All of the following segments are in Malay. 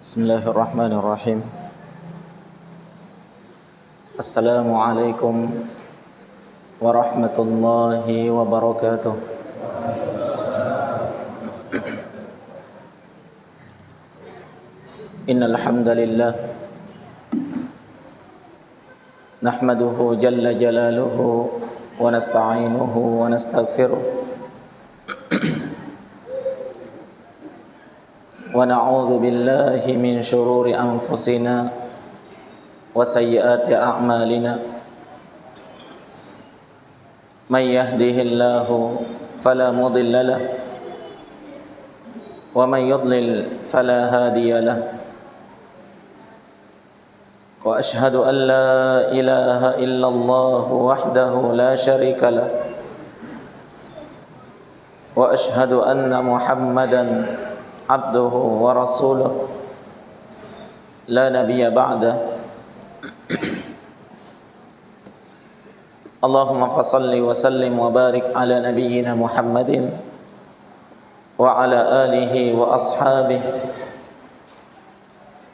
Bismillahirrahmanirrahim. Assalamualaikum warahmatullahi wabarakatuh. Innal hamdalillah nahmaduhu jalla jalaluhu wa nasta'inuhu wa nastaghfiruh wa na'udzu billahi min shururi anfusina wa sayyiati a'malina may yahdihillahu fala mudilla lahu wa may yudlil fala hadiya lahu wa ashhadu an la ilaha illallah wahdahu la syarika lahu wa ashhadu anna Muhammadan abduhu wa rasuluh la nabiyya ba'da. Allahumma fasalli wa sallim wa barik ala nabiyyina Muhammadin wa ala alihi wa ashabihi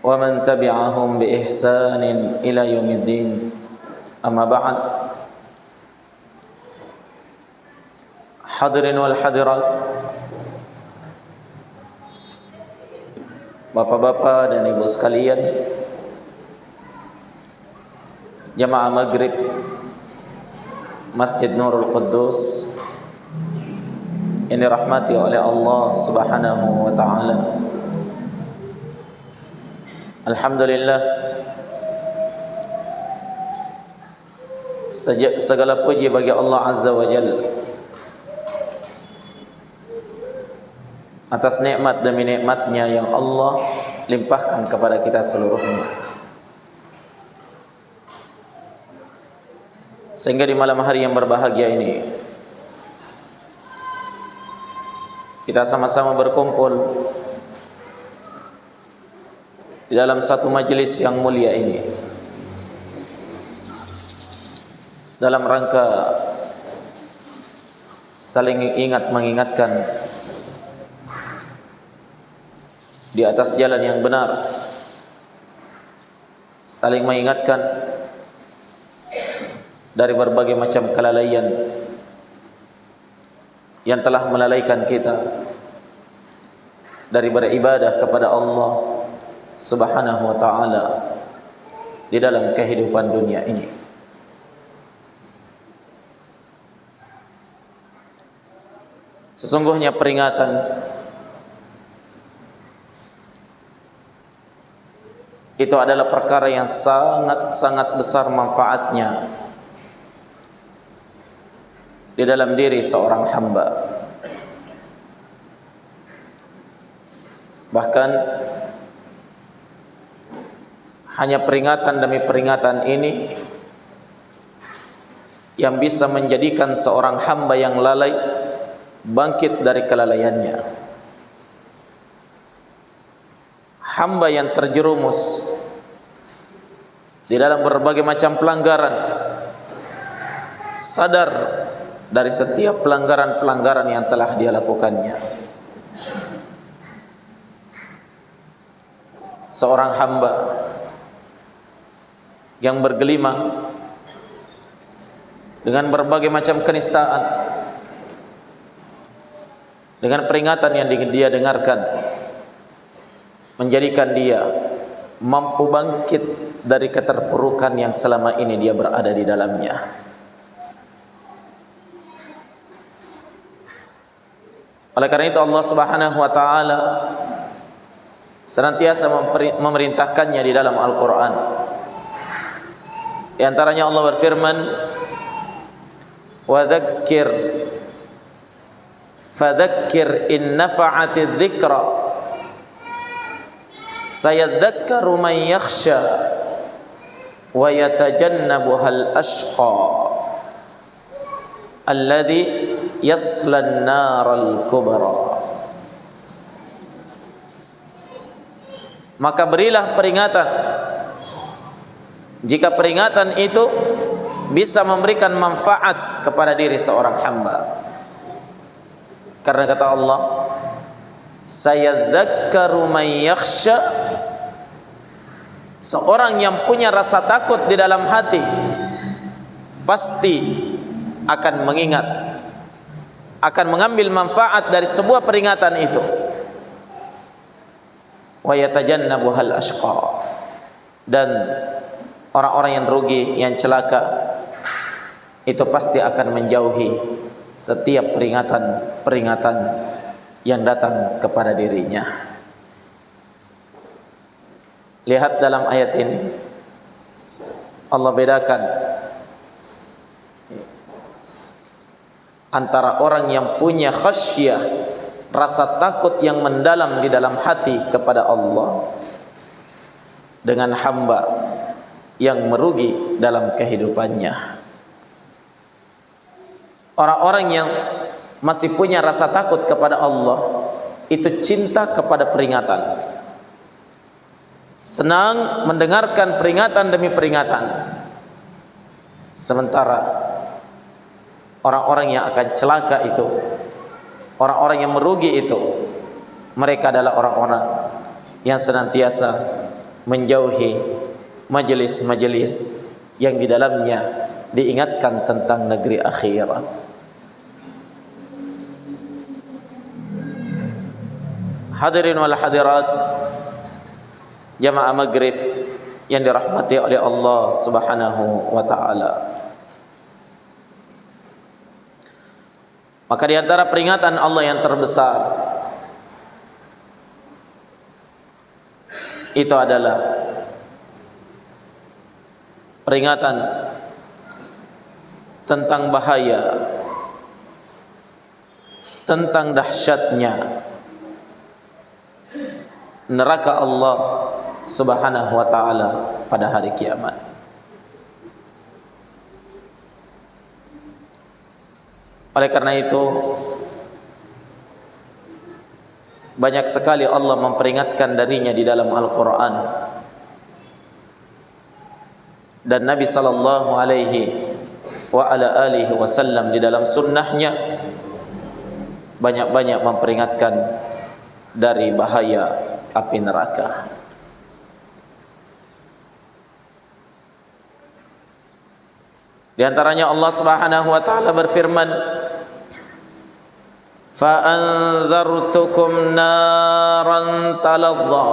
wa man tabi'ahum bi ihsanin ila yaumiddin. Amma ba'd. Hadirin wal hadirat, bapak-bapak dan ibu sekalian, jamaah maghrib Masjid Nurul Quddus ini rahmati oleh Allah Subhanahu wa ta'ala. Alhamdulillah, segala puji bagi Allah Azza wa Jalla atas nikmat demi nikmatnya yang Allah limpahkan kepada kita seluruhnya, sehingga di malam hari yang berbahagia ini kita sama-sama berkumpul di dalam satu majelis yang mulia ini dalam rangka saling ingat mengingatkan di atas jalan yang benar, saling mengingatkan dari berbagai macam kelalaian yang telah melalaikan kita dari beribadah kepada Allah Subhanahu wa ta'ala di dalam kehidupan dunia ini. Sesungguhnya peringatan itu adalah perkara yang sangat-sangat besar manfaatnya di dalam diri seorang hamba. Bahkan hanya peringatan demi peringatan ini yang bisa menjadikan seorang hamba yang lalai bangkit dari kelalaiannya. Hamba yang terjerumus di dalam berbagai macam pelanggaran sadar dari setiap pelanggaran-pelanggaran yang telah dia lakukannya. Seorang hamba yang bergelimang dengan berbagai macam kenistaan, dengan peringatan yang dia dengarkan, menjadikan dia mampu bangkit dari keterpurukan yang selama ini dia berada di dalamnya. Oleh karena itu Allah Subhanahu wa ta'ala senantiasa memerintahkannya di dalam Al-Quran. Di antaranya Allah berfirman, wa dhakkir fadhakkir in nafa'ati dzikra sayadzakkaru man yakhsha wa yatajannabuhal ashqa alladhi yaslan naral kubra. Maka berilah peringatan jika peringatan itu bisa memberikan manfaat kepada diri seorang hamba. Karena kata Allah, sayadzakkaru may yakhsha, seorang yang punya rasa takut di dalam hati pasti akan mengingat, akan mengambil manfaat dari sebuah peringatan itu. Wa yatajannabuhal ashqa, dan orang-orang yang rugi, yang celaka itu pasti akan menjauhi setiap peringatan yang datang kepada dirinya. Lihat dalam ayat ini, Allah bedakan antara orang yang punya khasyah, rasa takut yang mendalam di dalam hati kepada Allah, dengan hamba yang merugi dalam kehidupannya. Orang-orang yang masih punya rasa takut kepada Allah itu cinta kepada peringatan, senang mendengarkan peringatan demi peringatan. Sementara orang-orang yang akan celaka itu, orang-orang yang merugi itu, mereka adalah orang-orang yang senantiasa menjauhi majelis-majelis yang di dalamnya diingatkan tentang negeri akhirat. Hadirin wal hadirat jamaah maghrib yang dirahmati oleh Allah Subhanahu wa taala. Maka di antara peringatan Allah yang terbesar itu adalah peringatan tentang bahaya, tentang dahsyatnya neraka Allah Subhanahu wa taala pada hari kiamat. Oleh karena itu, banyak sekali Allah memperingatkan darinya di dalam Al-Quran, dan Nabi sallallahu alaihi wa ala alihi wasallam di dalam sunnahnya banyak-banyak memperingatkan dari bahaya api neraka. Di antaranya Allah Subhanahu wa taala berfirman, fa anzartukum naran taladha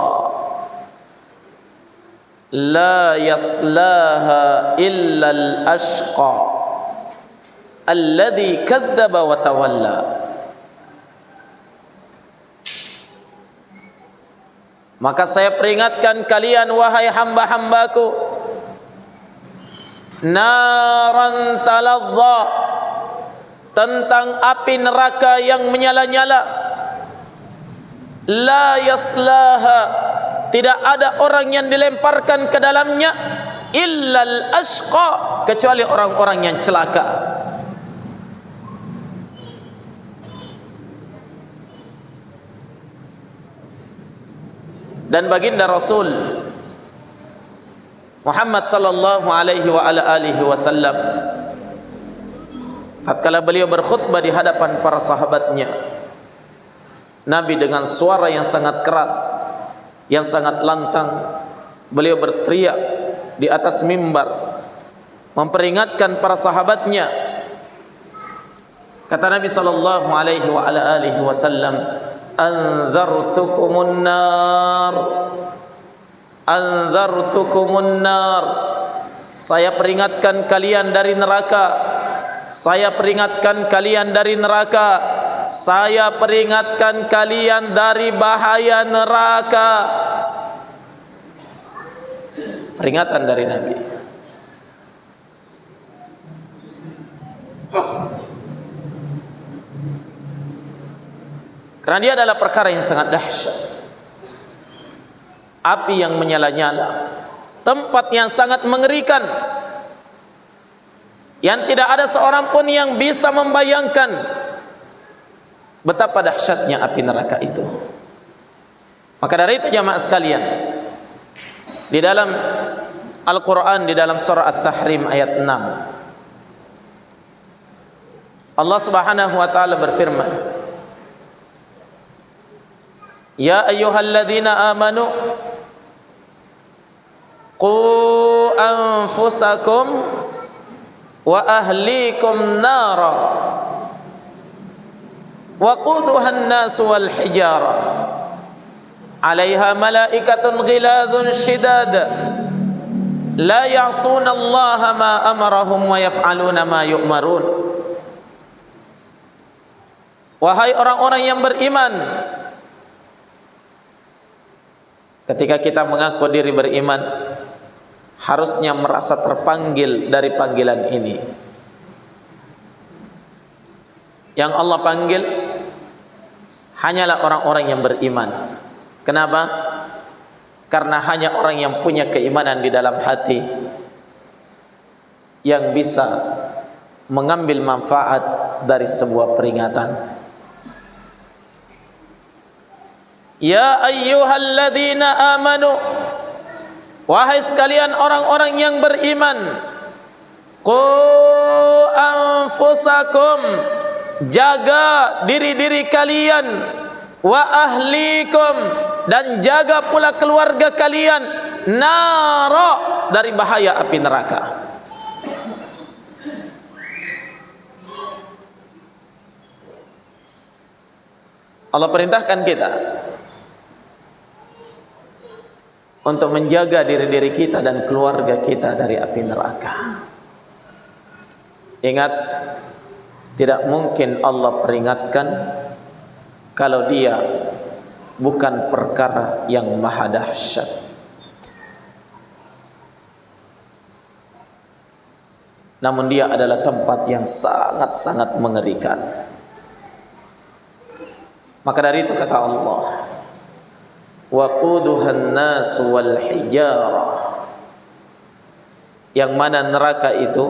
la yaslaha illa al-ashqa alladhi kadzdzaba wa tawalla. Maka saya peringatkan kalian wahai hamba-hambaku, naran taladha, tentang api neraka yang menyala-nyala. La yaslaha, tidak ada orang yang dilemparkan ke dalamnya illal ashqa, kecuali orang-orang yang celaka. Dan baginda Rasul Muhammad sallallahu alaihi wa ala alihi wasallam, tatkala beliau berkhutbah di hadapan para sahabatnya, Nabi dengan suara yang sangat keras, yang sangat lantang, beliau berteriak di atas mimbar memperingatkan para sahabatnya. Kata Nabi sallallahu alaihi wa ala alihi wasallam, anzartukumun nar, anzartukumun nar, saya peringatkan kalian dari neraka, saya peringatkan kalian dari neraka, saya peringatkan kalian dari bahaya neraka. Peringatan dari Nabi. Karena dia adalah perkara yang sangat dahsyat. Api yang menyala-nyala, tempat yang sangat mengerikan, yang tidak ada seorang pun yang bisa membayangkan betapa dahsyatnya api neraka itu. Maka dari itu jamaah sekalian, di dalam Al-Quran, di dalam surah At-Tahrim ayat 6, Allah Subhanahu wa ta'ala berfirman, Ya ayyuhalladzina amanu qu anfusakum wa ahlikum nara waquduha an-nas wal hijara 'alaiha malaikatun ghiladun shidad la ya'suna Allaha ma amarahum wa yaf'aluna ma yu'marun. Wahai orang-orang yang beriman, ketika kita mengaku diri beriman, harusnya merasa terpanggil dari panggilan ini. Yang Allah panggil hanyalah orang-orang yang beriman. Kenapa? Karena hanya orang yang punya keimanan di dalam hati yang bisa mengambil manfaat dari sebuah peringatan. Ya ayyuhalladzina amanu, wahai sekalian orang-orang yang beriman, qu anfusakum, jaga diri-diri kalian, wa ahlikum, dan jaga pula keluarga kalian, nara, dari bahaya api neraka. Allah perintahkan kita untuk menjaga diri-diri kita dan keluarga kita dari api neraka. Ingat, tidak mungkin Allah peringatkan kalau dia bukan perkara yang maha dahsyat. Namun dia adalah tempat yang sangat-sangat mengerikan. Maka dari itu kata Allah, waquduhan nas wal hijarah, yang mana neraka itu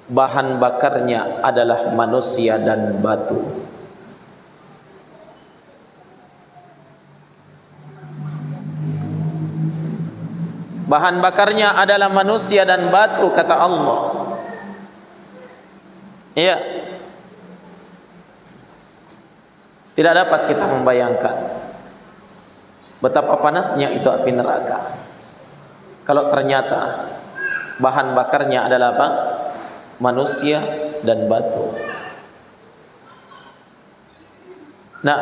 bahan bakarnya adalah manusia dan batu. Bahan bakarnya adalah manusia dan batu, kata Allah. Iya. Tidak dapat kita membayangkan betapa panasnya itu api neraka kalau ternyata bahan bakarnya adalah apa? Manusia dan batu. Nah,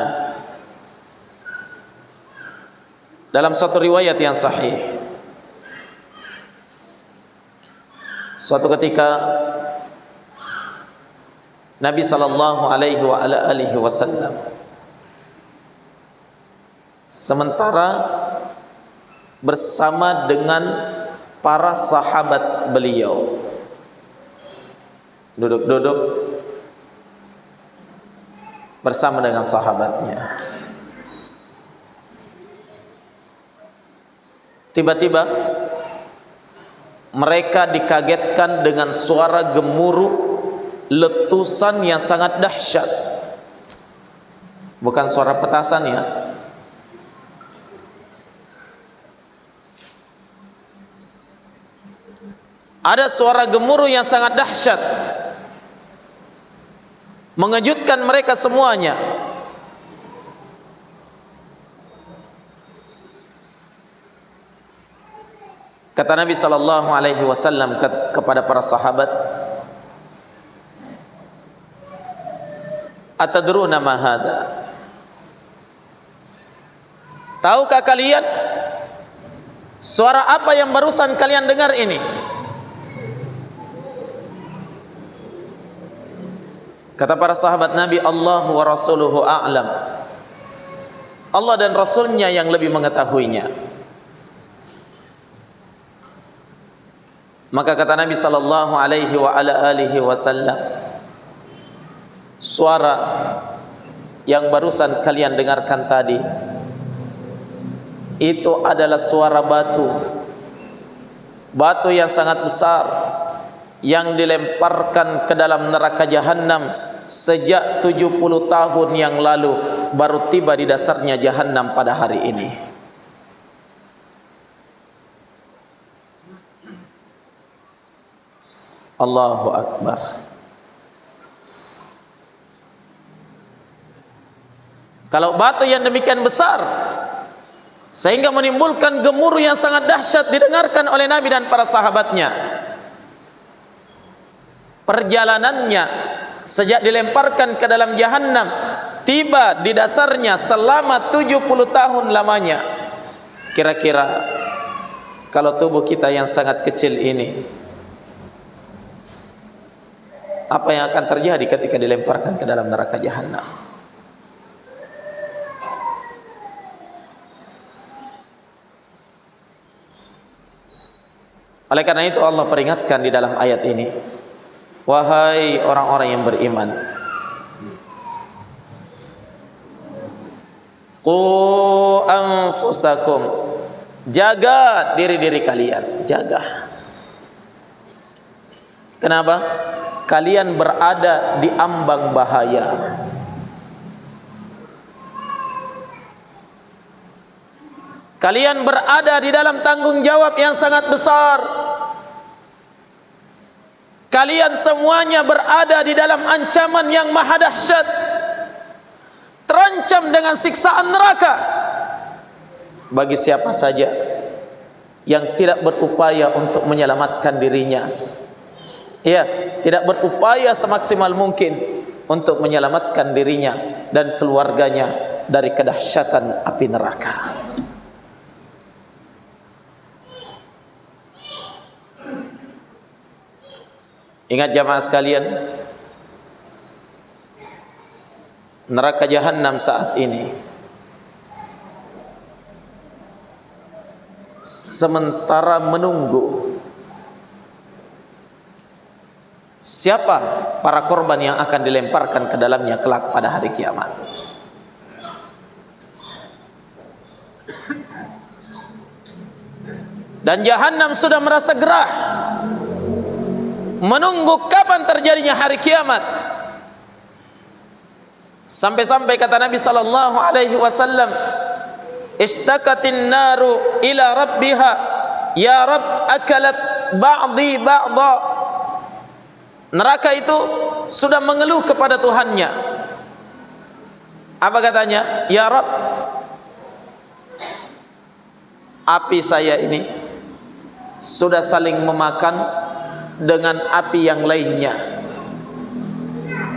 dalam satu riwayat yang sahih, suatu ketika Nabi sallallahu alaihi wasallam sementara bersama dengan para sahabat beliau duduk-duduk bersama dengan sahabatnya, tiba-tiba mereka dikagetkan dengan suara gemuruh letusan yang sangat dahsyat. Bukan suara petasan ya. Ada suara gemuruh yang sangat dahsyat, mengejutkan mereka semuanya. Kata Nabi sallallahu alaihi wasallam kepada para sahabat, atadruna ma hadza? Tahukah kalian suara apa yang barusan kalian dengar ini? Kata para sahabat Nabi, Allah wa rasuluhu a'lam. Allah dan Rasulnya yang lebih mengetahuinya. Maka kata Nabi sallallahu alaihi wa ala alihi wasallam, suara yang barusan kalian dengarkan tadi itu adalah suara batu. Batu yang sangat besar yang dilemparkan ke dalam neraka Jahannam sejak 70 tahun yang lalu, baru tiba di dasarnya Jahannam pada hari ini. Allahu Akbar. Kalau batu yang demikian besar sehingga menimbulkan gemuruh yang sangat dahsyat didengarkan oleh Nabi dan para sahabatnya, perjalanannya sejak dilemparkan ke dalam Jahannam tiba di dasarnya selama 70 tahun lamanya. Kira-kira kalau tubuh kita yang sangat kecil ini, apa yang akan terjadi ketika dilemparkan ke dalam neraka Jahannam? Oleh karena itu Allah peringatkan di dalam ayat ini, wahai orang-orang yang beriman, qu anfusakum, jaga diri-diri kalian, jaga. Kenapa? Kalian berada di ambang bahaya. Kalian berada di dalam tanggung jawab yang sangat besar. Kalian semuanya berada di dalam ancaman yang maha dahsyat, terancam dengan siksaan neraka bagi siapa saja yang tidak berupaya untuk menyelamatkan dirinya, ya, tidak berupaya semaksimal mungkin untuk menyelamatkan dirinya dan keluarganya dari kedahsyatan api neraka. Ingat jamaah sekalian, neraka Jahannam saat ini sementara menunggu siapa para korban yang akan dilemparkan ke dalamnya kelak pada hari kiamat. Dan Jahannam sudah merasa gerah menunggu kapan terjadinya hari kiamat. Sampai-sampai kata Nabi sallallahu alaihi wasallam, ishtakatin naru ila rabbiha, ya Rabb akalat ba'di ba'da. Neraka itu sudah mengeluh kepada Tuhannya. Apa katanya? Ya Rabb, api saya ini sudah saling memakan dengan api yang lainnya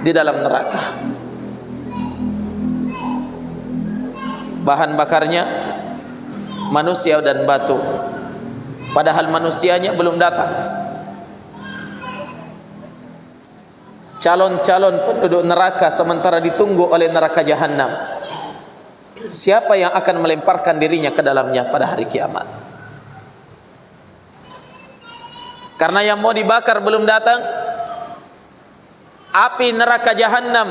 di dalam neraka. Bahan bakarnya manusia dan batu, padahal manusianya belum datang. Calon-calon penduduk neraka sementara ditunggu oleh neraka Jahannam. Siapa yang akan melemparkan dirinya ke dalamnya pada hari kiamat? Karena yang mau dibakar belum datang. Api neraka Jahannam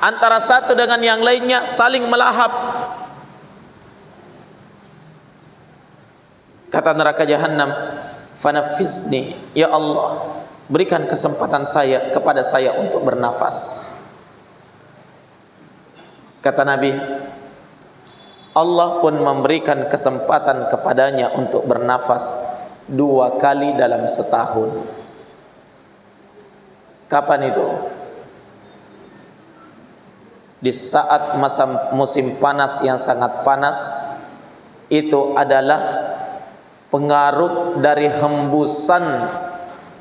antara satu dengan yang lainnya saling melahap. Kata neraka Jahannam, fanafisni, ya Allah, berikan kesempatan kepada saya untuk bernafas. Kata Nabi, Allah pun memberikan kesempatan kepadanya untuk bernafas 2 kali dalam setahun. Kapan itu? Di saat masa musim panas yang sangat panas. Itu adalah pengaruh dari hembusan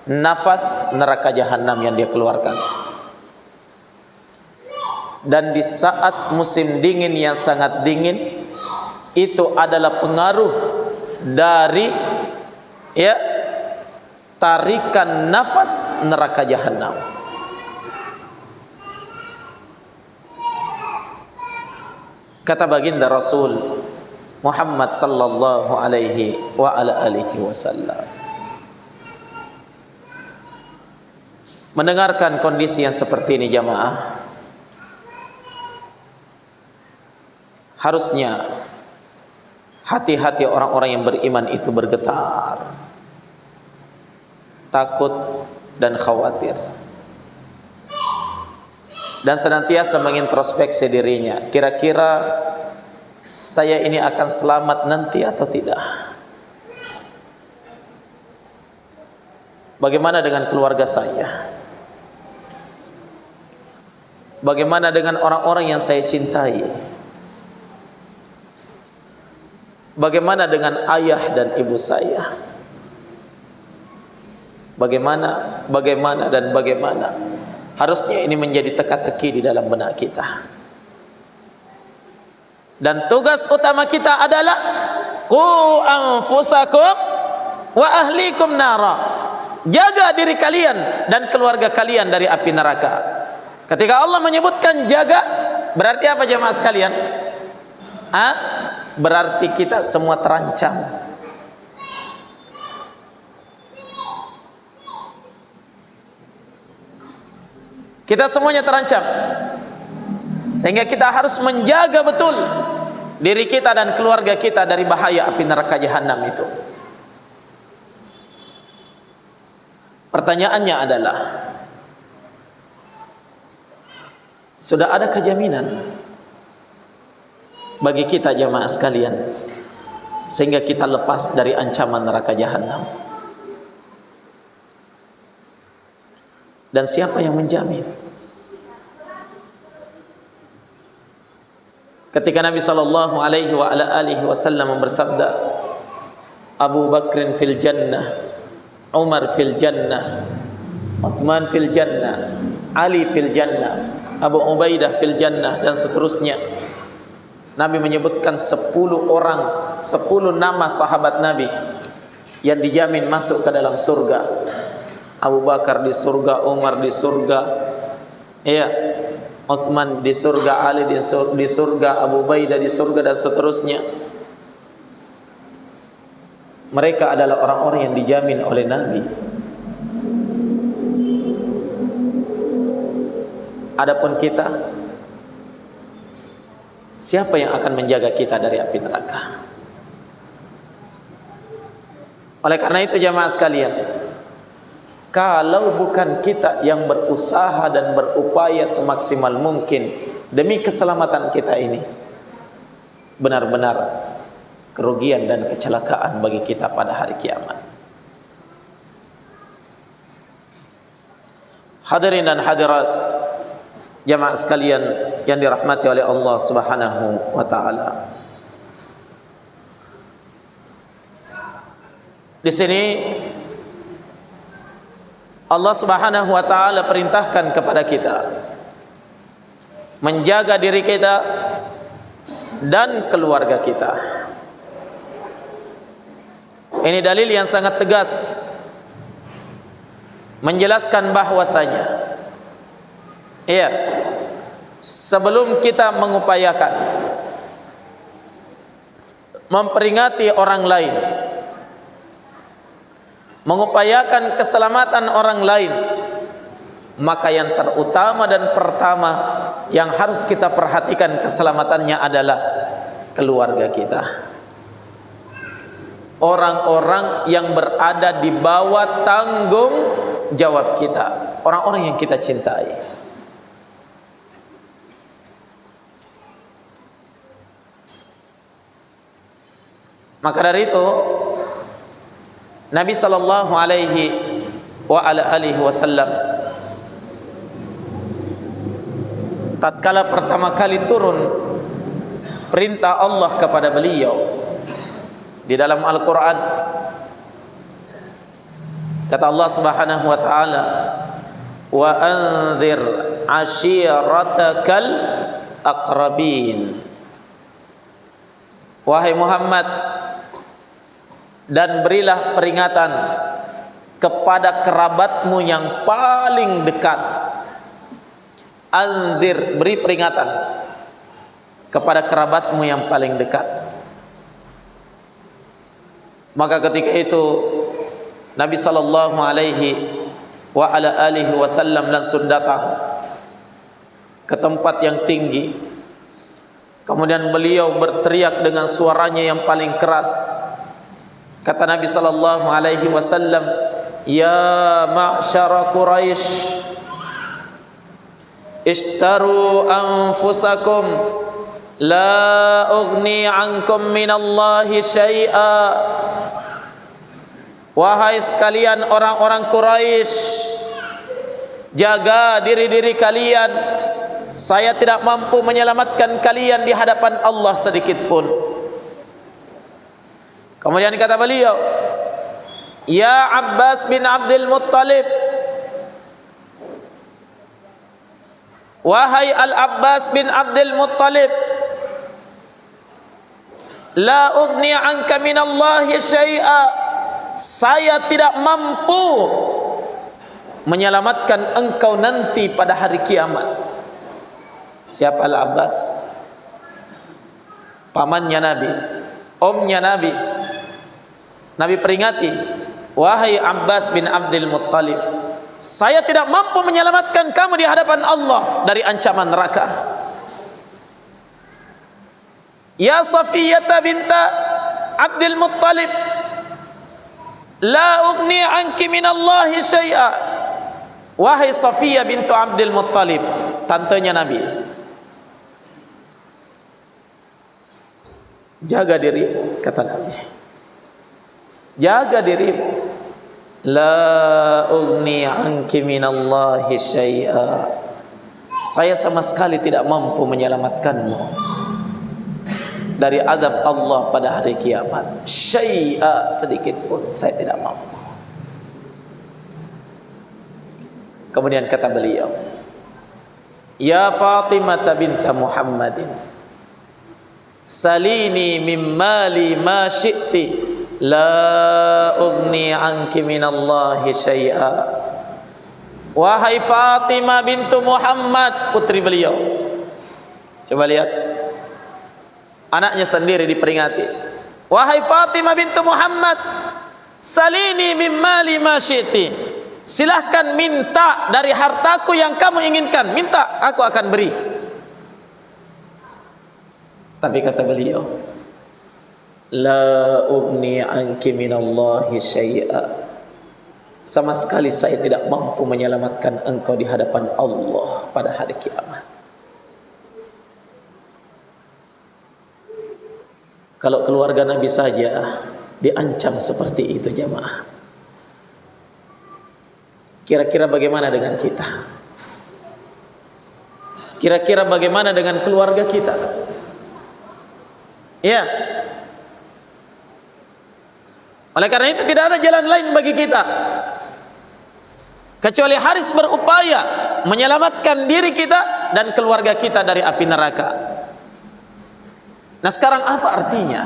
nafas neraka Jahannam yang dia keluarkan. Dan di saat musim dingin yang sangat dingin, itu adalah pengaruh dari tarikan nafas neraka Jahannam. Kata baginda Rasul Muhammad sallallahu alaihi wa ala alihi wasallam, mendengarkan kondisi yang seperti ini jamaah, harusnya hati-hati orang-orang yang beriman itu bergetar, takut dan khawatir, dan senantiasa mengintrospeksi dirinya. Kira-kira saya ini akan selamat nanti atau tidak? Bagaimana dengan keluarga saya? Bagaimana dengan orang-orang yang saya cintai? Bagaimana dengan ayah dan ibu saya? Bagaimana dan bagaimana? Harusnya ini menjadi teka-teki di dalam benak kita. Dan tugas utama kita adalah qu anfusakum wa ahlikum nara. Jaga diri kalian dan keluarga kalian dari api neraka. Ketika Allah menyebutkan jaga, berarti apa jemaah sekalian? Berarti kita semua terancam. Kita semuanya terancam. Sehingga kita harus menjaga betul diri kita dan keluarga kita dari bahaya api neraka jahanam itu. Pertanyaannya adalah, sudah ada kejaminan bagi kita jamaah sekalian sehingga kita lepas dari ancaman neraka jahanam? Dan siapa yang menjamin? Ketika Nabi sallallahu alaihi wasallam bersabda, Abu Bakrin fil jannah, Umar fil jannah, Utsman fil jannah, Ali fil jannah, Abu Ubaidah fil jannah, dan seterusnya. Nabi menyebutkan 10 orang, 10 nama sahabat Nabi yang dijamin masuk ke dalam surga. Abu Bakar di surga, Umar di surga, ya, Utsman di surga, Ali di surga, Abu Ubaidah di surga, dan seterusnya. Mereka adalah orang-orang yang dijamin oleh Nabi. Adapun kita, siapa yang akan menjaga kita dari api neraka? Oleh karena itu jamaah sekalian, kalau bukan kita yang berusaha dan berupaya semaksimal mungkin demi keselamatan kita ini, benar-benar kerugian dan kecelakaan bagi kita pada hari kiamat. Hadirin dan hadirat jamaah sekalian yang dirahmati oleh Allah Subhanahu wa taala. Di sini Allah Subhanahu wa taala perintahkan kepada kita menjaga diri kita dan keluarga kita. Ini dalil yang sangat tegas menjelaskan bahwasanya, iya, sebelum kita mengupayakan memperingati orang lain, mengupayakan keselamatan orang lain, maka yang terutama dan pertama yang harus kita perhatikan keselamatannya adalah keluarga kita. Orang-orang yang berada di bawah tanggung jawab kita, orang-orang yang kita cintai. Maka dari itu Nabi sallallahu alaihi wasallam tatkala pertama kali turun perintah Allah kepada beliau di dalam Al-Quran, kata Allah Subhanahu wa taala, wa anzir ashiratakal aqrabin. Wahai Muhammad, dan berilah peringatan kepada kerabatmu yang paling dekat. Anzir, beri peringatan kepada kerabatmu yang paling dekat. Maka ketika itu Nabi sallallahu alaihi wasallam langsung datang ke tempat yang tinggi. Kemudian beliau berteriak dengan suaranya yang paling keras. Kata Nabi sallallahu alaihi wasallam, "Ya ma'syara Quraisy, ishtaru anfusakum, la ughni ankum minallahi syai'a." Wahai sekalian orang-orang Quraisy, jaga diri-diri kalian. Saya tidak mampu menyelamatkan kalian di hadapan Allah sedikit pun. Kemudian kata beliau, ya Abbas bin Abdul Muttalib, wahai Al-Abbas bin Abdul Muttalib, la ughni anka minallahi syai'a, saya tidak mampu menyelamatkan engkau nanti pada hari kiamat. Siapa Al-Abbas? Pamannya Nabi, omnya Nabi. Nabi peringati, wahai Abbas bin Abdul Muttalib, saya tidak mampu menyelamatkan kamu di hadapan Allah dari ancaman neraka. Ya Safiyah binta Abdul Muttalib, la ughni anki minallahi syai'a. Wahai Safiyah bintu Abdul Muttalib, tantenya Nabi, jaga dirimu, kata Nabi, jaga dirimu. La ughni anki minallahi syai'a, saya sama sekali tidak mampu menyelamatkanmu dari azab Allah pada hari kiamat. Syai'a, sedikit pun saya tidak mampu. Kemudian kata beliau, ya Fatimah binta Muhammadin, salini min mali ma syi'ti, la ughni anki minallahi syai'a. Wahai Fatimah bintu Muhammad, putri beliau, coba lihat, anaknya sendiri diperingati, wahai Fatimah bintu Muhammad, salini min mali ma syi'ti, silahkan minta dari hartaku yang kamu inginkan, minta, aku akan beri. Tapi kata beliau, la ughni anki minallahi syai'a, sama sekali saya tidak mampu menyelamatkan engkau di hadapan Allah pada hari kiamat. Kalau keluarga Nabi saja diancam seperti itu, jamaah, kira-kira bagaimana dengan kita? Kira-kira bagaimana dengan keluarga kita? Ya. Oleh karena itu tidak ada jalan lain bagi kita kecuali harus berupaya menyelamatkan diri kita dan keluarga kita dari api neraka. Nah, sekarang apa artinya?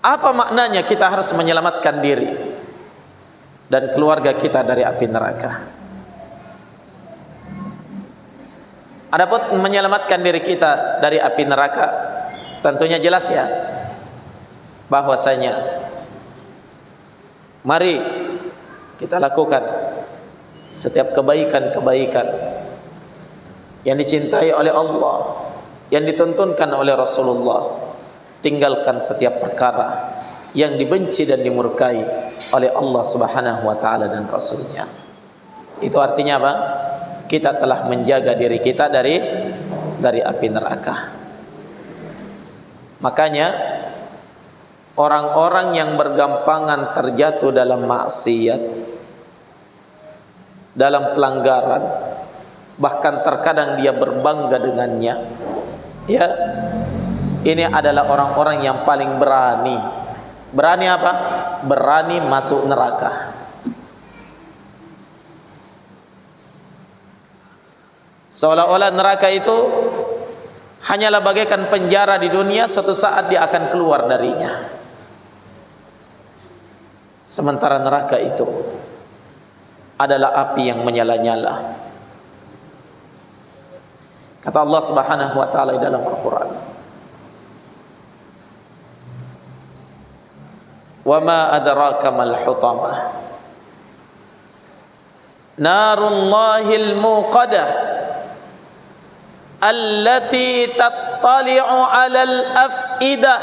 Apa maknanya kita harus menyelamatkan diri dan keluarga kita dari api neraka? Adapun menyelamatkan diri kita dari api neraka, tentunya jelas ya, bahwasanya mari kita lakukan setiap kebaikan-kebaikan yang dicintai oleh Allah, yang dituntunkan oleh Rasulullah. Tinggalkan setiap perkara yang dibenci dan dimurkai oleh Allah Subhanahu wa taala dan Rasulnya. Itu artinya apa? Kita telah menjaga diri kita dari api neraka. Makanya orang-orang yang bergampangan terjatuh dalam maksiat, dalam pelanggaran, bahkan terkadang dia berbangga dengannya, ya, ini adalah orang-orang yang paling berani. Berani apa? Berani masuk neraka. Seolah-olah neraka itu hanyalah bagaikan penjara di dunia, suatu saat dia akan keluar darinya. Sementara neraka itu adalah api yang menyala-nyala. Kata Allah Subhanahu wa taala di dalam Al-Qur'an, "Wa ma adraka mal hutamah, narullahil muqadah, allati tattali'u 'alal af'idah,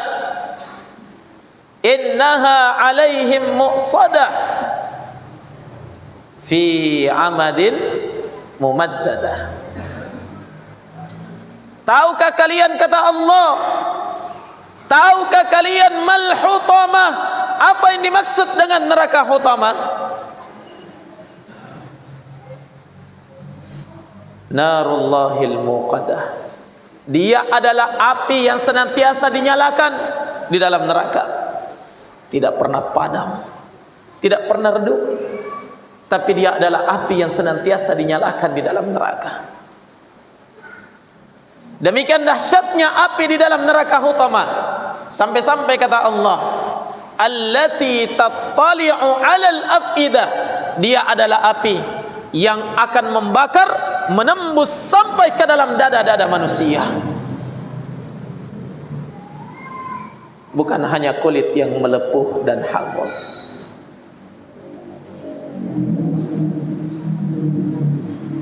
innaha 'alaihim mu'sadah, fi 'amadin mumaddadah." Tahukah kalian, kata Allah, tahukah kalian mal hutamah, apa yang dimaksud dengan neraka hutamah? Narullahil muqadah, dia adalah api yang senantiasa dinyalakan. di dalam neraka, tidak pernah padam, tidak pernah redup, tapi dia adalah api yang senantiasa dinyalakan di dalam neraka. Demikian dahsyatnya api di dalam neraka Hutama, sampai-sampai kata Allah, allati tattali'u 'alal afidah, dia adalah api yang akan membakar, menembus sampai ke dalam dada-dada manusia. Bukan hanya kulit yang melepuh dan hangus,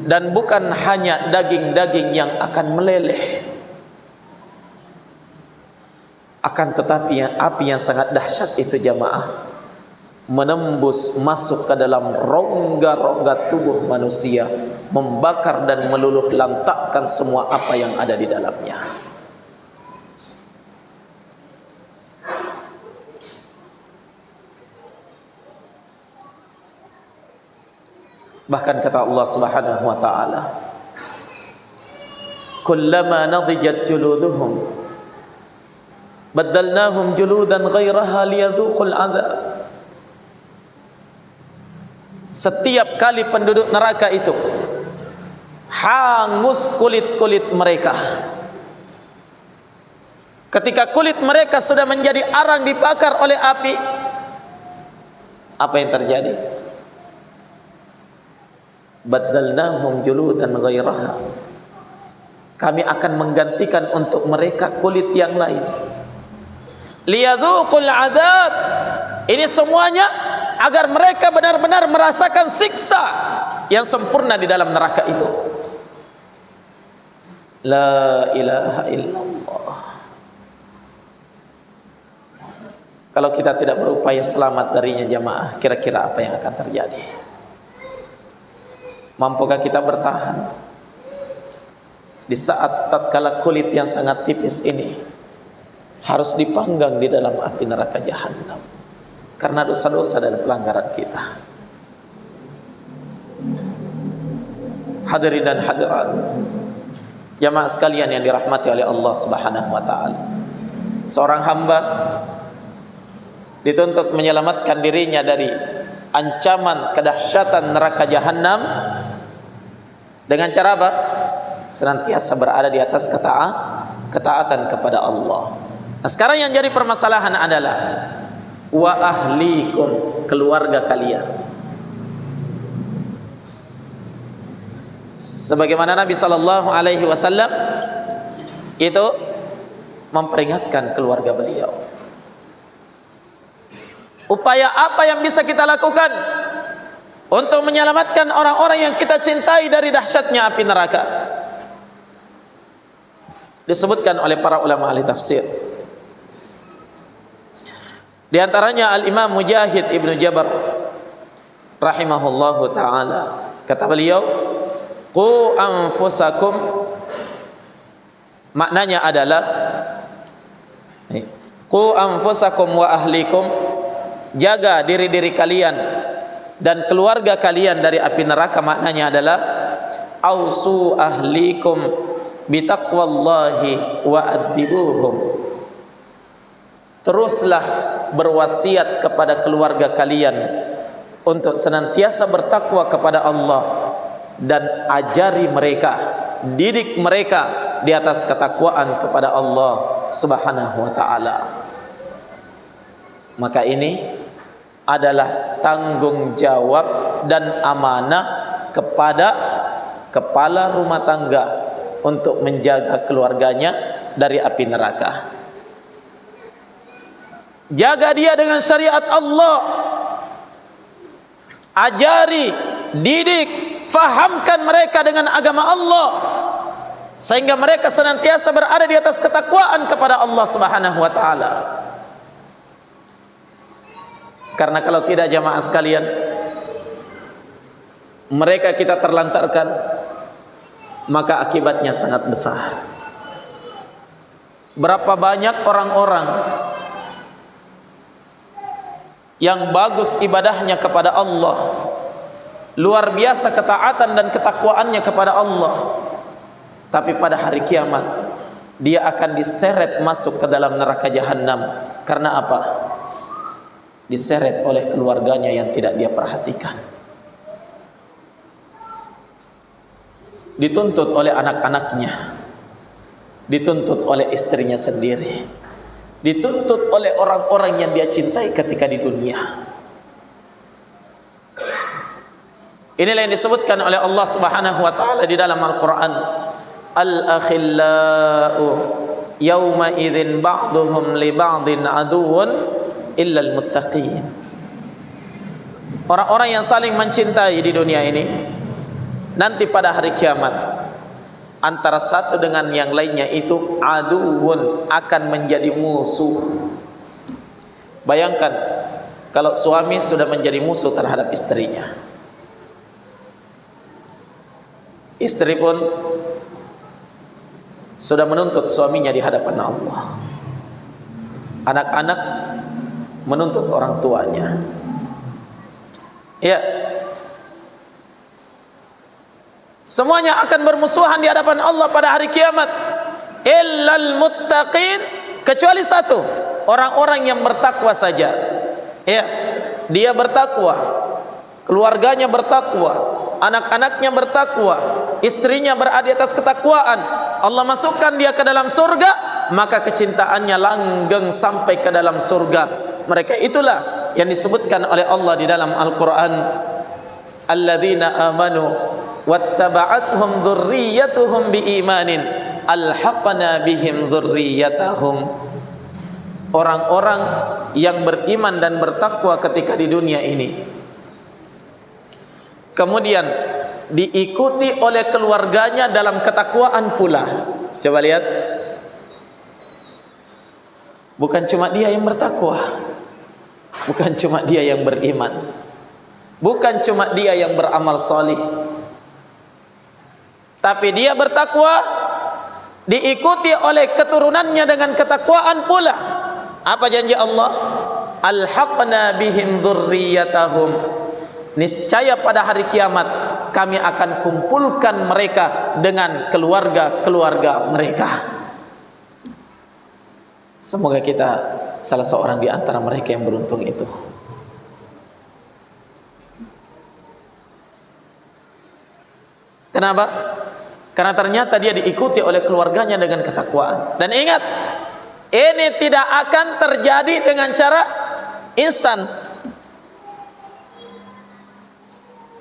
dan bukan hanya daging-daging yang akan meleleh, akan tetapi api yang sangat dahsyat itu jamaah menembus masuk ke dalam rongga-rongga tubuh manusia, membakar dan meluluh lantakkan semua apa yang ada di dalamnya. Bahkan kata Allah Subhanahu wa taala, kullama nadijat juluduhum baddalnahum juludan ghairaha liyadhuqul adzab. Setiap kali penduduk neraka itu hangus kulit-kulit mereka, ketika kulit mereka sudah menjadi arang dibakar oleh api, apa yang terjadi? Baddalnahum juludan ghairaha, kami akan menggantikan untuk mereka kulit yang lain. Liyadhuqul adzab, ini semuanya agar mereka benar-benar merasakan siksa yang sempurna di dalam neraka itu. La ilaha illallah. Kalau kita tidak berupaya selamat darinya jamaah, kira-kira apa yang akan terjadi? Mampukah kita bertahan di saat tatkala kulit yang sangat tipis ini harus dipanggang di dalam api neraka jahanam karena dosa-dosa dan pelanggaran kita? Hadirin dan hadirat jamaah sekalian yang dirahmati oleh Allah Subhanahu wa taala, seorang hamba dituntut menyelamatkan dirinya dari ancaman kedahsyatan neraka jahanam dengan cara apa? Senantiasa berada di atas ketaatan kepada Allah. Nah, sekarang yang jadi permasalahan adalah wa ahlikum, keluarga kalian. Sebagaimana Nabi sallallahu alaihi wasallam itu memperingatkan keluarga beliau. Upaya apa yang bisa kita lakukan untuk menyelamatkan orang-orang yang kita cintai dari dahsyatnya api neraka? Disebutkan oleh para ulama ahli tafsir. Di antaranya Al-Imam Mujahid Ibnu Jabr rahimahullahu taala, kata beliau, qu anfusakum, maknanya adalah qu anfusakum wa ahlikum, jaga diri-diri kalian dan keluarga kalian dari api neraka. Maknanya adalah ausu ahlikum bitaqwallahi wa addibuhum, teruslah berwasiat kepada keluarga kalian untuk senantiasa bertakwa kepada Allah dan ajari mereka, didik mereka di atas ketakwaan kepada Allah Subhanahu wa taala. Maka ini adalah tanggung jawab dan amanah kepada kepala rumah tangga untuk menjaga keluarganya dari api neraka. Jaga dia dengan syariat Allah, ajari, didik, fahamkan mereka dengan agama Allah, sehingga mereka senantiasa berada di atas ketakwaan kepada Allah Subhanahu wa taala. Karena kalau tidak jamaah sekalian, mereka kita terlantarkan, maka akibatnya sangat besar. Berapa banyak orang-orang yang bagus ibadahnya kepada Allah, luar biasa ketaatan dan ketakwaannya kepada Allah, tapi pada hari kiamat dia akan diseret masuk ke dalam neraka jahanam. Karena apa? Diseret oleh keluarganya yang tidak dia perhatikan, dituntut oleh anak-anaknya, dituntut oleh istrinya sendiri, dituntut oleh orang-orang yang dia cintai ketika di dunia. Inilah yang disebutkan oleh Allah Subhanahu wa taala di dalam Al-Qur'an, al-akhillau yawma idzin ba'duhum li ba'din aduwwun illa al-muttaqin. Orang-orang yang saling mencintai di dunia ini, nanti pada hari kiamat antara satu dengan yang lainnya itu aduwwun, akan menjadi musuh. Bayangkan kalau suami sudah menjadi musuh terhadap istrinya. Istri pun sudah menuntut suaminya di hadapan Allah. Anak-anak menuntut orang tuanya. Ya, semuanya akan bermusuhan di hadapan Allah pada hari kiamat. Illal muttaqin, kecuali satu, orang-orang yang bertakwa saja. Ya, dia bertakwa, keluarganya bertakwa, anak-anaknya bertakwa, istrinya berada di atas ketakwaan. Allah masukkan dia ke dalam surga, maka kecintaannya langgeng sampai ke dalam surga. Mereka itulah yang disebutkan oleh Allah di dalam Al-Quran, alladzina amanu wattaba'athum dzurriyyatuhum biimanin alhaqna bihim dzurriyyatahum. Orang-orang yang beriman dan bertakwa ketika di dunia ini, kemudian diikuti oleh keluarganya dalam ketakwaan pula. Coba lihat, bukan cuma dia yang bertakwa, bukan cuma dia yang beriman, bukan cuma dia yang beramal salih, tapi dia bertakwa diikuti oleh keturunannya dengan ketakwaan pula. Apa janji Allah? Alhaqna bihim dzurriyyatahum, niscaya pada hari kiamat kami akan kumpulkan mereka dengan keluarga-keluarga mereka. Semoga kita salah seorang di antara mereka yang beruntung itu. Kenapa? Karena ternyata dia diikuti oleh keluarganya dengan ketakwaan. Dan ingat, ini tidak akan terjadi dengan cara instan,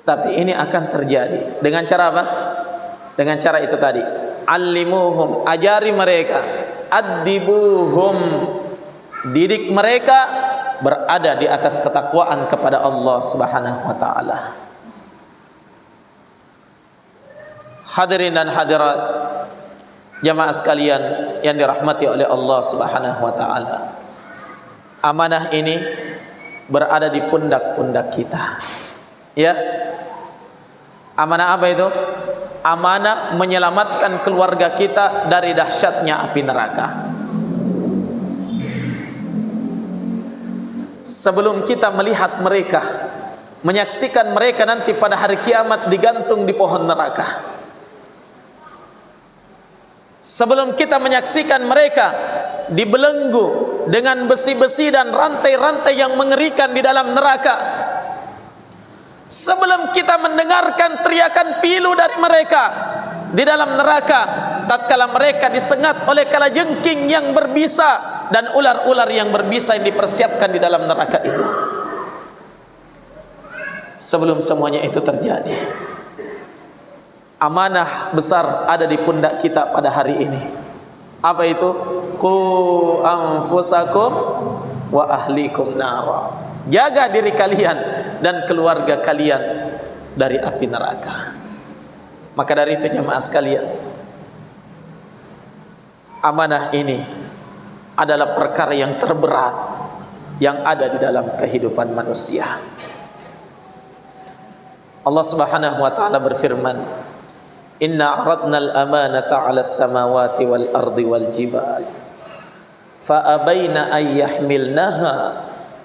tapi ini akan terjadi dengan cara apa? Dengan cara itu tadi, allimuhum, ajari mereka, addibuhum, didik mereka berada di atas ketakwaan kepada Allah Subhanahu wa taala. Hadirin dan hadirat jamaah sekalian yang dirahmati oleh Allah Subhanahu wa taala, amanah ini berada di pundak-pundak kita. Ya, amanah apa itu? Amanah menyelamatkan keluarga kita dari dahsyatnya api neraka. Sebelum kita melihat mereka, menyaksikan mereka nanti pada hari kiamat digantung di pohon neraka, sebelum kita menyaksikan mereka dibelenggu dengan besi-besi dan rantai-rantai yang mengerikan di dalam neraka, sebelum kita mendengarkan teriakan pilu dari mereka di dalam neraka tatkala mereka disengat oleh kalajengking yang berbisa dan ular-ular yang berbisa yang dipersiapkan di dalam neraka itu, sebelum semuanya itu terjadi, amanah besar ada di pundak kita pada hari ini. Apa itu? Qu anfusakum wa ahlikum nara. Jaga diri kalian dan keluarga kalian dari api neraka. Maka dari itu jemaah sekalian, amanah ini adalah perkara yang terberat yang ada di dalam kehidupan manusia. Allah Subhanahu wa taala berfirman, inna aradna al-amanata 'ala as-samawati wal ardi wal jibal fa abaina ay yahmilnaha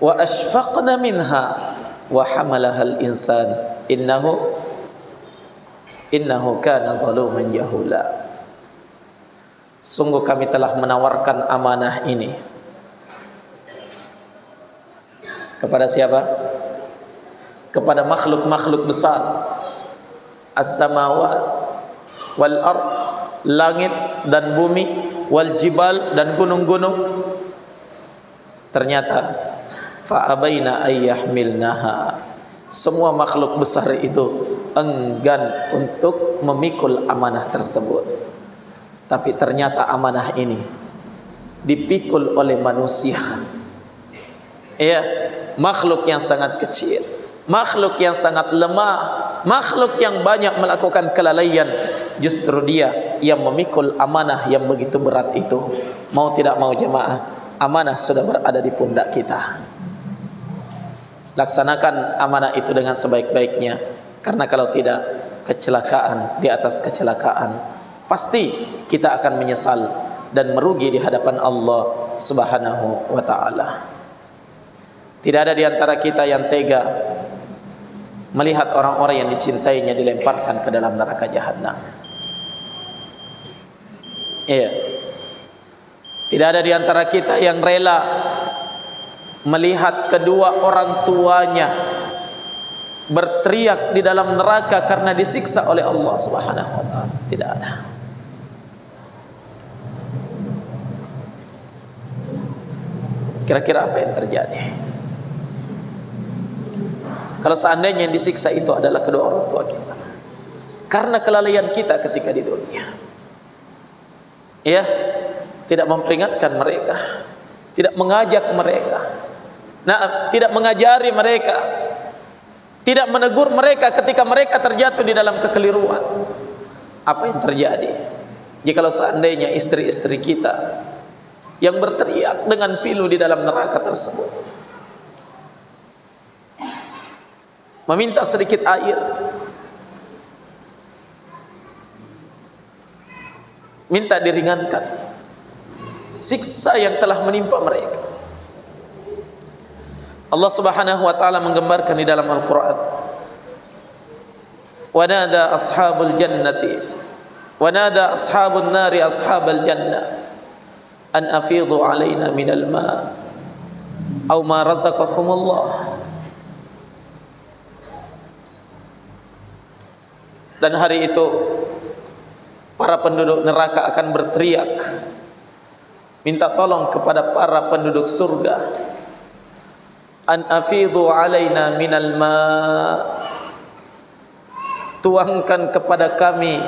wa ashfaqna minha wa hamalaha al-insan innahu kana zaluman jahula. Sungguh kami telah menawarkan amanah ini kepada siapa? Kepada makhluk-makhluk besar, as-samawat wal ard, langit dan bumi, wal jibal dan gunung-gunung. Ternyata fa abaina ayyahmilnaha, semua makhluk besar itu enggan untuk memikul amanah tersebut. Tapi ternyata amanah ini dipikul oleh manusia. Ya, makhluk yang sangat kecil, makhluk yang sangat lemah, makhluk yang banyak melakukan kelalaian, justru dia yang memikul amanah yang begitu berat itu. Mau tidak mau jemaah, amanah sudah berada di pundak kita. Laksanakan amanah itu dengan sebaik-baiknya, karena kalau tidak, kecelakaan di atas kecelakaan, pasti kita akan menyesal dan merugi di hadapan Allah Subhanahu wa ta'ala. Tidak ada di antara kita yang tega melihat orang-orang yang dicintainya dilemparkan ke dalam neraka jahanam. Iya. Tidak ada di antara kita yang rela melihat kedua orang tuanya berteriak di dalam neraka karena disiksa oleh Allah Subhanahu wa ta'ala. Tidak ada. Kira-kira apa yang terjadi kalau seandainya yang disiksa itu adalah kedua orang tua kita karena kelalaian kita ketika di dunia? Ya, tidak memperingatkan mereka, tidak mengajak mereka, tidak mengajari mereka, tidak menegur mereka ketika mereka terjatuh di dalam kekeliruan. Apa yang terjadi jikalau seandainya istri-istri kita yang berteriak dengan pilu di dalam neraka tersebut meminta sedikit air, minta diringankan siksa yang telah menimpa mereka. Allah Subhanahu wa ta'ala menggambarkan di dalam Al-Quran, wa nada ashabul jannati wa nada ashabun nari ashabal jannah an afidu alaina minal ma aw ma razaqakumullah. Dan hari itu para penduduk neraka akan berteriak minta tolong kepada para penduduk surga, an afidu alaina minal ma, tuangkan kepada kami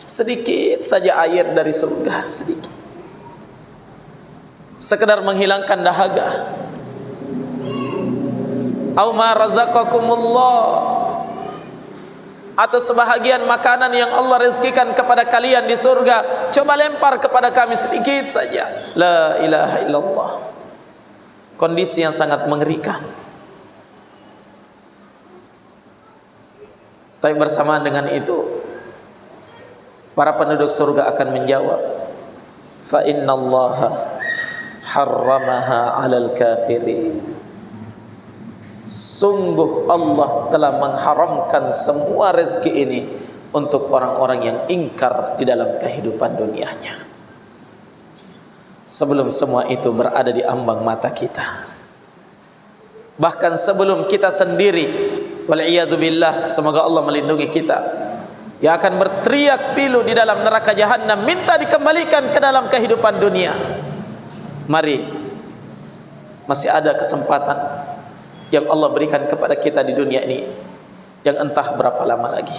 sedikit saja air dari surga, sedikit, sekedar menghilangkan dahaga. Au ma razaqakumullah, atau sebahagian makanan yang Allah rezekikan kepada kalian di surga, coba lempar kepada kami sedikit saja. La ilaha illallah. Kondisi yang sangat mengerikan. Tapi bersamaan dengan itu, para penduduk surga akan menjawab, fa innallaha harramaha 'alal kafirin. Sungguh Allah telah mengharamkan semua rezeki ini untuk orang-orang yang ingkar di dalam kehidupan dunianya. Sebelum semua itu berada di ambang mata kita, bahkan sebelum kita sendiri, wal'iyadzubillah, semoga Allah melindungi kita, yang akan berteriak pilu di dalam neraka jahanam minta dikembalikan ke dalam kehidupan dunia. Mari, masih ada kesempatan yang Allah berikan kepada kita di dunia ini, yang entah berapa lama lagi.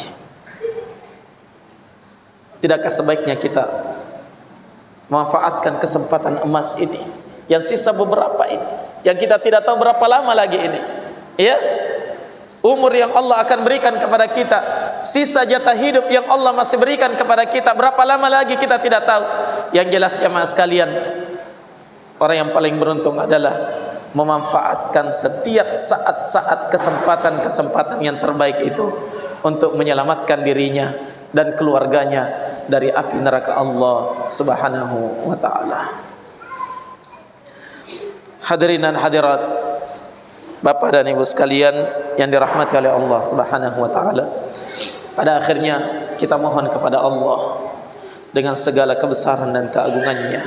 Tidakkah sebaiknya kita memanfaatkan kesempatan emas ini, yang sisa beberapa ini, yang kita tidak tahu berapa lama lagi ini, ya, umur yang Allah akan berikan kepada kita, sisa jatah hidup yang Allah masih berikan kepada kita, berapa lama lagi kita tidak tahu. Yang jelas jamaah sekalian, orang yang paling beruntung adalah memanfaatkan setiap saat-saat kesempatan-kesempatan yang terbaik itu untuk menyelamatkan dirinya dan keluarganya dari api neraka Allah Subhanahu wa ta'ala. Hadirin dan hadirat, Bapak dan Ibu sekalian yang dirahmati oleh Allah Subhanahu wa ta'ala, pada akhirnya kita mohon kepada Allah dengan segala kebesaran dan keagungannya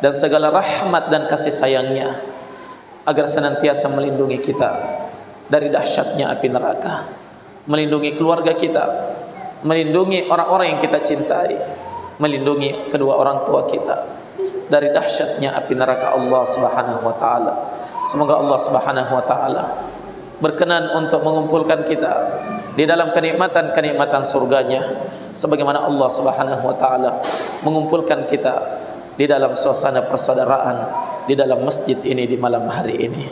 dan segala rahmat dan kasih sayangnya, agar senantiasa melindungi kita dari dahsyatnya api neraka, melindungi keluarga kita, melindungi orang-orang yang kita cintai, melindungi kedua orang tua kita dari dahsyatnya api neraka Allah Subhanahu wa taala. Semoga Allah Subhanahu wa taala berkenan untuk mengumpulkan kita di dalam kenikmatan-kenikmatan surganya, sebagaimana Allah Subhanahu wa taala mengumpulkan kita di dalam suasana persaudaraan di dalam masjid ini di malam hari ini.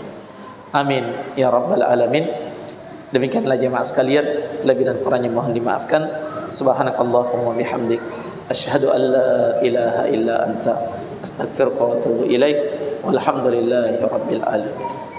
Amin ya rabbal alamin. Demikianlah jemaah sekalian, lebih dan kurangnya mohon dimaafkan. Subhanakallahumma bihamdik, asyhadu an la ilaha illa anta, astaghfiruka wa atubu ilaik. Walhamdulillahi rabbil alamin.